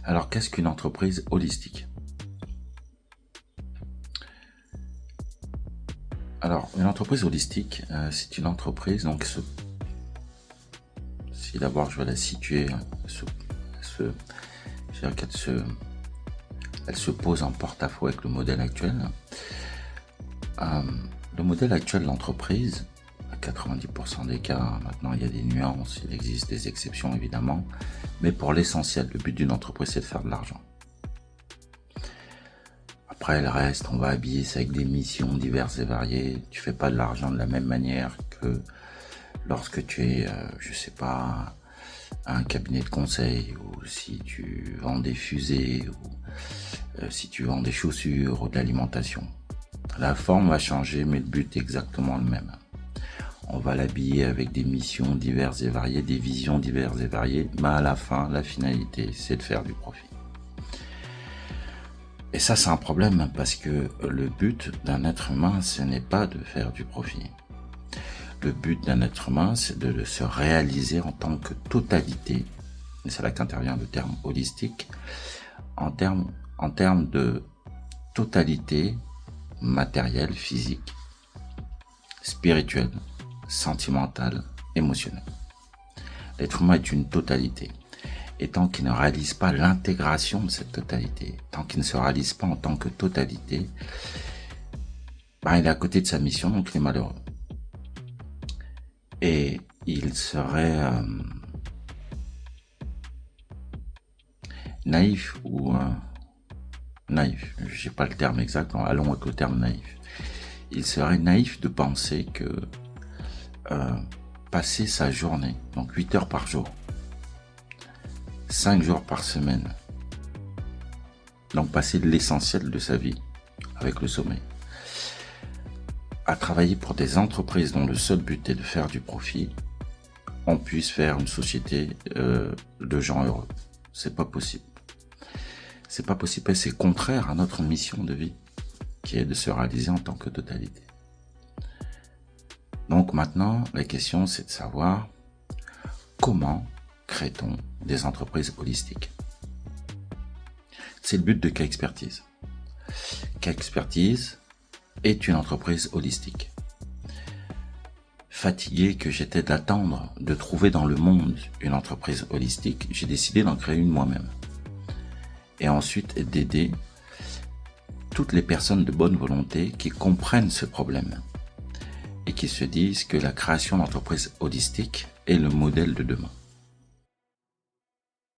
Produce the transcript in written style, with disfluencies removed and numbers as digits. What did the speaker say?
Alors, qu'est-ce qu'une entreprise holistique? Alors, une entreprise holistique, c'est une entreprise, donc, si d'abord je vais la situer, je dirais elle se pose en porte-à-faux avec le modèle actuel. Le modèle actuel de l'entreprise, à 90% des cas, maintenant il y a des nuances, il existe des exceptions évidemment, mais pour l'essentiel, le but d'une entreprise, c'est de faire de l'argent. Après, le reste, on va habiller ça avec des missions diverses et variées. Tu fais pas de l'argent de la même manière que lorsque tu es, je sais pas, un cabinet de conseil, ou si tu vends des fusées, ou si tu vends des chaussures ou de l'alimentation. La forme va changer, mais le but est exactement le même. On va l'habiller avec des missions diverses et variées, des visions diverses et variées, mais à la fin, la finalité, c'est de faire du profit. Et ça, c'est un problème parce que le but d'un être humain, ce n'est pas de faire du profit. Le but d'un être humain, c'est de se réaliser en tant que totalité, et c'est là qu'intervient le terme holistique, en termes de totalité matérielle, physique, spirituelle, sentimentale, émotionnelle. L'être humain est une totalité. Et tant qu'il ne réalise pas l'intégration de cette totalité, tant qu'il ne se réalise pas en tant que totalité, il est à côté de sa mission, donc il est malheureux. Et il serait naïf ou naïf, je sais pas le terme exact, allons avec le terme naïf. Il serait naïf de penser que passer sa journée, donc 8 heures par jour, 5 jours par semaine, donc passer l'essentiel de sa vie avec le sommeil, à travailler pour des entreprises dont le seul but est de faire du profit, on puisse faire une société de gens heureux. C'est pas possible. C'est pas possible et c'est contraire à notre mission de vie, qui est de se réaliser en tant que totalité. Donc maintenant, la question c'est de savoir comment crée-t-on des entreprises holistiques. C'est le but de K-Expertise. K-Expertise est une entreprise holistique. Fatigué que j'étais d'attendre de trouver dans le monde une entreprise holistique, j'ai décidé d'en créer une moi-même. Et ensuite d'aider toutes les personnes de bonne volonté qui comprennent ce problème et qui se disent que la création d'entreprises holistiques est le modèle de demain.